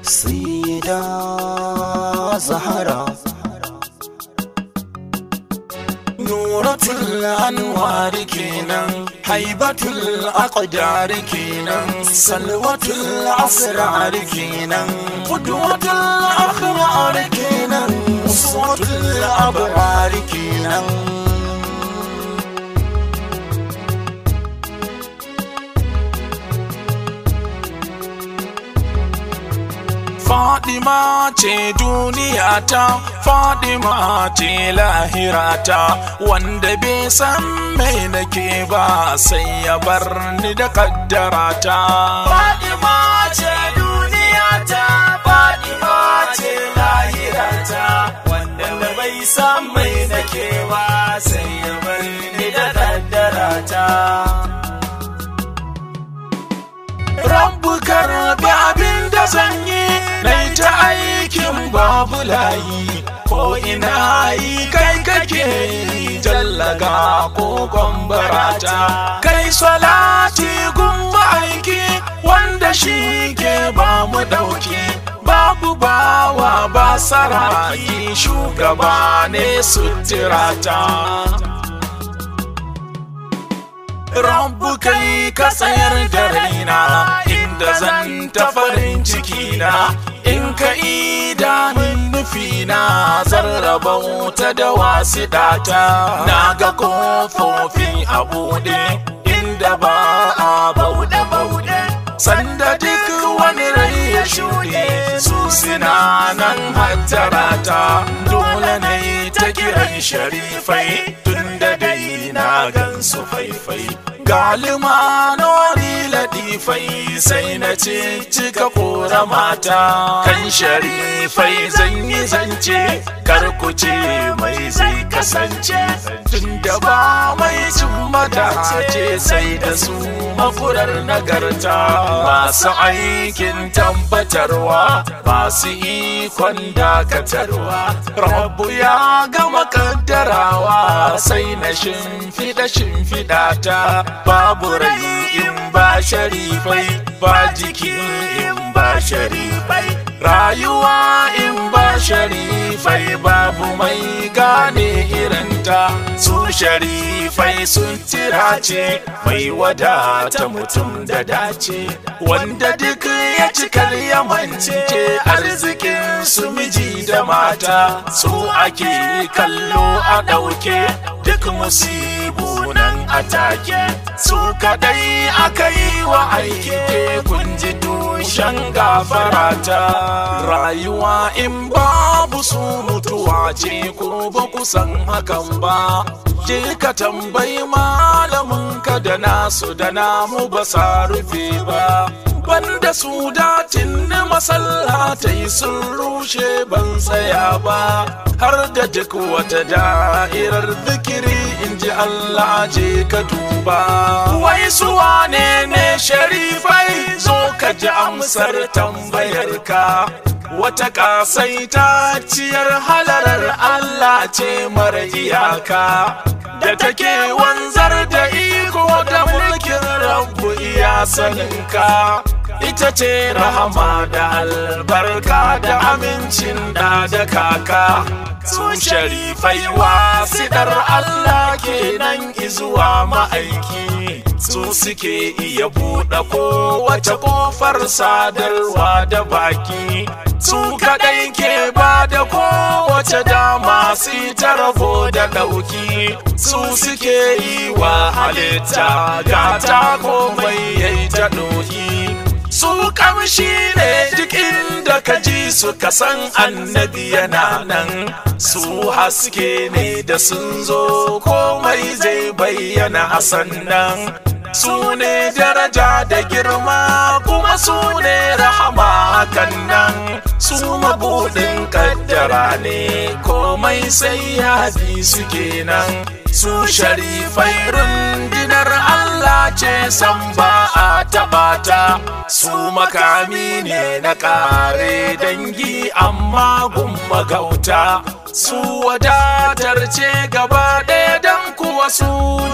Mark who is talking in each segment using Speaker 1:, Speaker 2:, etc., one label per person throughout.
Speaker 1: Sayyida Zahra Nuratul Anwar kenan, Haibatul Aqdar kenan, Salwatul Asrar kenan, Qudwatul Akhrar kenan, Uswatul Abrar kenan. Fatima ce duniyata, Fatima ce lahirata, wanda bai san mai nake ba sai ya bar ni da kaddarata. Fatima ce duniyata, Fatima ce lahirata, wanda bai san mai nake ba sai ya bar ni da kaddarata. Rabbu karbi abin da zan yi, nai ta aikin babu layi, ko ina yi kai kake jallaga ko barata. Kai salati gumma aiki wanda shi ke ba mu dauki, babu bawa ba saraki, shugaba ne suturata. Rabbu kai ka tsayar da raina inda zan ta farin ciki na, in ka ida min nufina zan rabauta da wasidata. Na ga kofofi a buɗe inda ba a bauɗe, sanda duk wani rai ya shuɗe su suna nan hattarata. Dole ne ta kiran sharifai tunda dai na gansu faifai, galimanoni latifai sai na cika kora mata. Kan sharifai zan yi zance, kar ku ce mai zai kasance, tunda ba mai cin madace sai da su mafurar nagarta. Masu aikin tabbatarwa, masu ikon dakatarwa, Rabbu ya gama kaddarawa sai na shimfiɗa ta. Babu rai in ba sharifai, ba jiki in ba sharifai, rayuwa in ba sharifai, babu mai gane irinta. Su sharifai sun tirace mai wadata mutum da dace, wanda duk ya cikar yamance arzikin su miji da mata. Su ake kallo a ɗauke duk musibu nan atake, su kadai aka yi wa aiki, kun ji tushen gafarata. Rayuwa in babu su mutuwa ce, ko ba ku san hakan ba. Je ka tambayi malamin ka da nasu da namu ba sa rufe ba. Banda su datin na masallatai sun rushe ban tsaya ba, har da duk wata da'irar zikiri in ji Allah je ka duba. Wai su wane ne sharifai, zo ka ji amsar tambayarka. Wata kasaitacciyar halarar Allah ce mara iyaka, da take wanzar da iko da mulkin Rabbu iya saninka. Ita ce rahama da albarka da amincin da kaka. Su sharifai wasidar Allah kenan izuwa ma'aiki, su suke iya buɗe kowace ƙofar sadarwa da baki. Su kaɗai ke ba da kowace dama su ta rabo da ɗauki. Su suke yi wa halitta gata komai yayi ta ɗoki. Su kamshi ne duk inda ka ji su ka san annabi yana nan. Su haske ne da sun zo komai zai bayyana a sannan. Su ne daraja da girma kuma su ne rahama hakan nan. Su mabuɗin kaddara ne komai sai ya bi su kenan. Su sharifai rundunar Allah ce san ba a taɓa ta. Su makami ne na ƙare dangi amma gumma gauta. Su wadatar ce gaba ɗaya dan kuwa su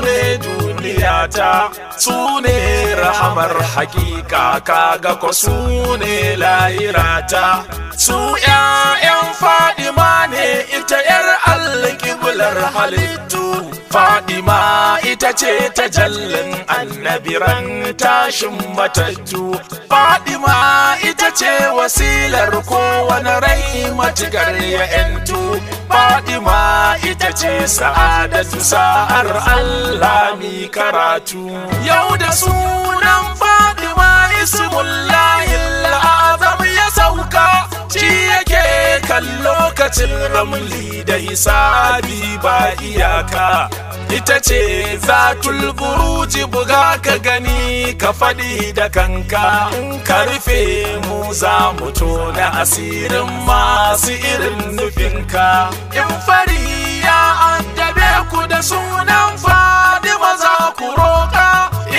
Speaker 1: ne duniya tafiyata, su ne rahamar hakika kaga ko su ne lahirata. Su ƴaƴan Fadima ne ita ƴar alƙiblar halittu, Fadima ita ce tajallin annabiran tashin matattu, Fadima ita ce wasilar kowane rai matukar ya ƴantu, Fadima ita ce sa'adatu sa'ar Allah mi karatu. Yau da sunan Fadima ismullahil azam ya sauka, shi yake kan lokacin ramli da hisabi ba iyaka. Ita ce zatul buruji, buga ka gani ka faɗi da kanka, ka rufe mu za mu tona asirin masu irin nufinka. In fari ya addabe ku da sunan Fadima za ku roƙa,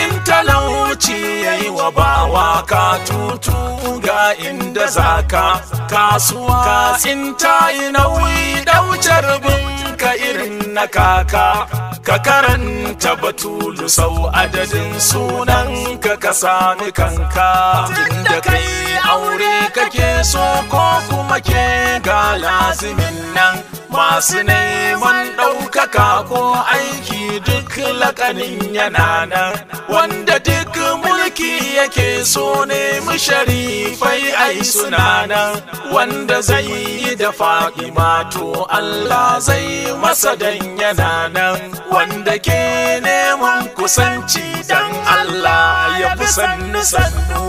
Speaker 1: in talauci yayi wa bawa ka tutu ga inda zaka. Kasuwa in ta yi nauyi daucar binka irin na kaka, ka karanta batulu sau adadin sunan ka sami kanka. Tunda kai aure kake so ko kuma ke ga lazimin nan, masu neman ɗaukaka ko aiki duk lakanin yana nan, wanda duk mulki yake so ne mu sharifai ai suna nan, wanda zai yi da Fadima to Allah zai masa dan yana nan, wanda ke neman kusanci dan Allah ya fi sannu sannu,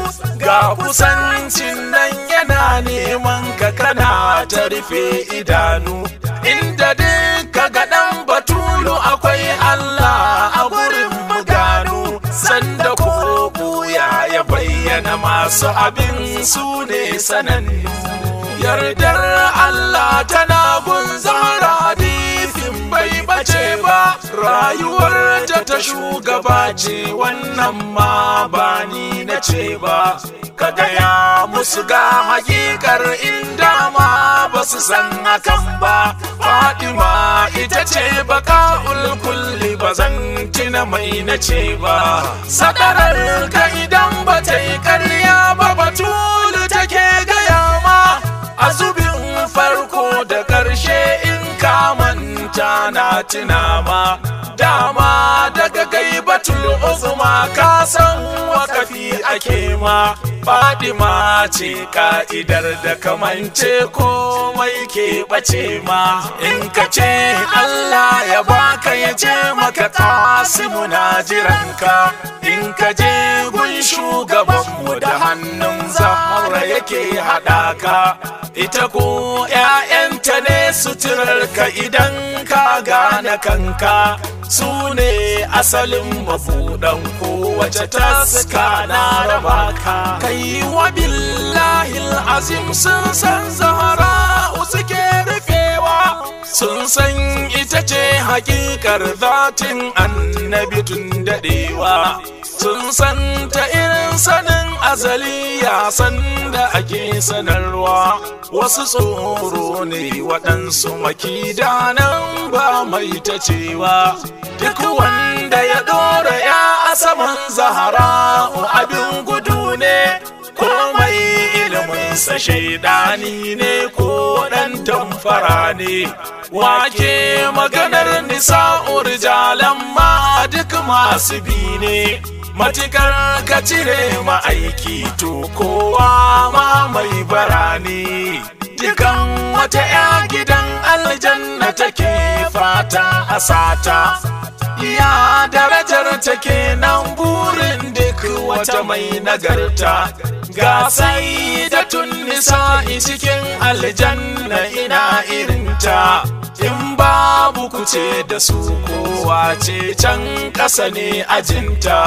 Speaker 1: ga kusancin nan yana neman ka kana ta rufe idanu. Inda duka ga ɗan batulu akwai Allah a gurin mu gano, sanda ko buya ya bayyana masu abin su ne sanannu. Yardar Allah tana gun Zahra, hadisin bai bace ba, rayuwar ta shugaba ce wannan ma ba ni na ce ba. Ka gaya musu ga hakikar inda ma ba su san hakan ba, Fadima ita ce baka'ul kulli, ba zan tina mai na ce ba. Sadarar ka idan ba ta yi karya ba, batulu take gaya ma, a zubin farko da ƙarshe in ka manta na tuna ma. Dama daga gaibatul uzma ka san wakafi ake ma, Fadima ce ka'idar da kamance komai ke bace ma. In ka ce Allah ya baka ya ce maka Kasimu na jiranka, in ka je gun shugabanmu da hannun Zahra yake haɗaka, ita ko ‘ya'yanta ne suturarka idan ka gane kanka, su ne asalin mabuɗan kowace taska na raba ka. Kai wa billahil azim sun san Zahra suke rufewa, sun san ita ce hakikar zatin annabi tun daɗewa, sun san ta irin sanin azali ya san da ake sanarwa. Wasu tsoro ne waɗansu makidanan ba mai ta cewa, duk wanda ya ɗora ya a saman Zahra abin gudu ne, komai iliminsa shaidani ne ko ɗan tamfara ne. Wake maganar nisa'ur jalan ma duk masu bi ne, matikar ka cire ma'aiki to kowa ma mai bara ne. Dukan wata 'ya gidan aljanna take fata a sata, ya darajar take nan burin duk wata mai nagarta. Ga sayyidatun nisa'i cikin aljanna ina irinta, in babu kuce da su kowa ce can ƙasa ne ajinta.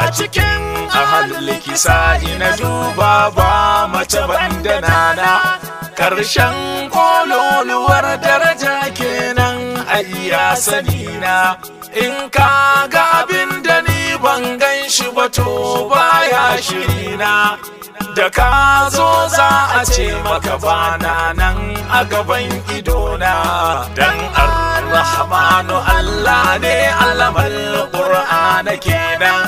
Speaker 1: A cikin ahalul kisa'i na duba ba mace banda nana, ƙarshen kololuwar daraja kenan a iya sanina. In ka ga abin da ni ban gan shi ba to baya shirina, da ka zo za a ce maka bana nan a gaban idona. Dan ar-Rahmanu Allah ne alamal Qur'an na kenan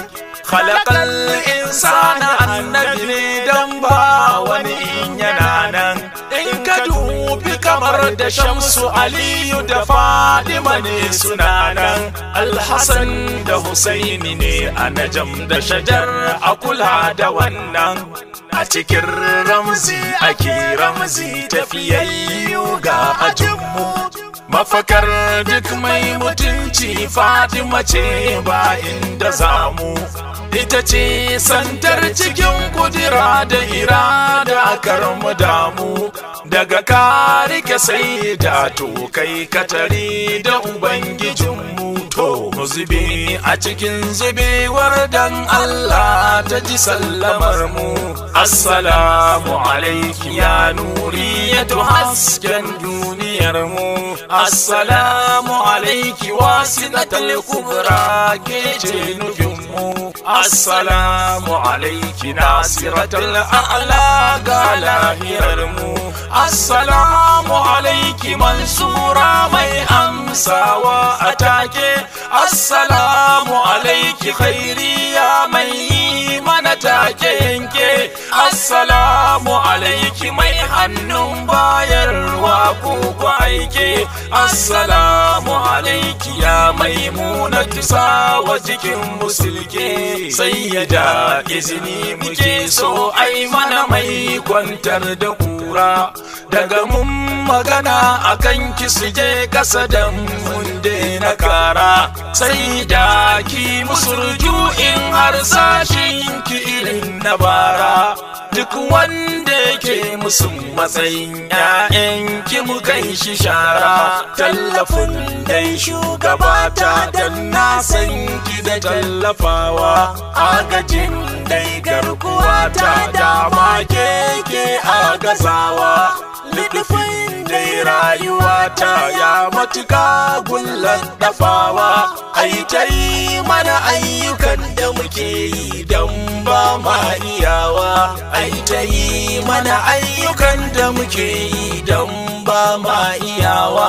Speaker 1: khalaqal insana annabi ne dan ba wani in yana nan in ka dubi kamar da Shamsu Aliyu da Fadima ne suna nan Alhassan da Husaini ne a Najam da Shajar a kula da wannan a cikin ramzi ake ramzi tafiyayyu ga ajinmu mafakar duk mai mutunci Fatima ce ba inda zamu ita ce santar cikin kudura da irada karmu damu daga ka rike sai da to kai katari da ubangijinmu to mu zube a cikin zubewar dan Allah ta ji sallamar mu assalamu alaiki ya nuriyatu hasken duniyar mu assalamu alaiki wasilatul kubra ke ce nufin mu assalamu alaiki nasiratul a'la ga lahirar mu assalamu alaiki mansura mai amsawa atake assalamu alaiki khairiya mai mana take yanke assalamu alaiki mai hannun bayarwa ko aike assalamu alaiki ya maimunatu sawa jikin musulke sayyada izini muke so ai mana mai kwantar da kura daga mun magana akan ki su je kasa da mun daina kara sai da ki musurju in har sashin ki irin na bara duk wanda yake musu matsayin ƴaƴanki mu kai shi shara tallafin dai shugabata dan na san ki da tallafawa agajin dai garkuwata dama keke agazawa lidufin dai rayuwata ya matuka gullan dafawa ai ta yi mana ayyukan da muke yi don ba ma iyawa ai ta yi mana ayyukan da muke yi don ba ma iyawa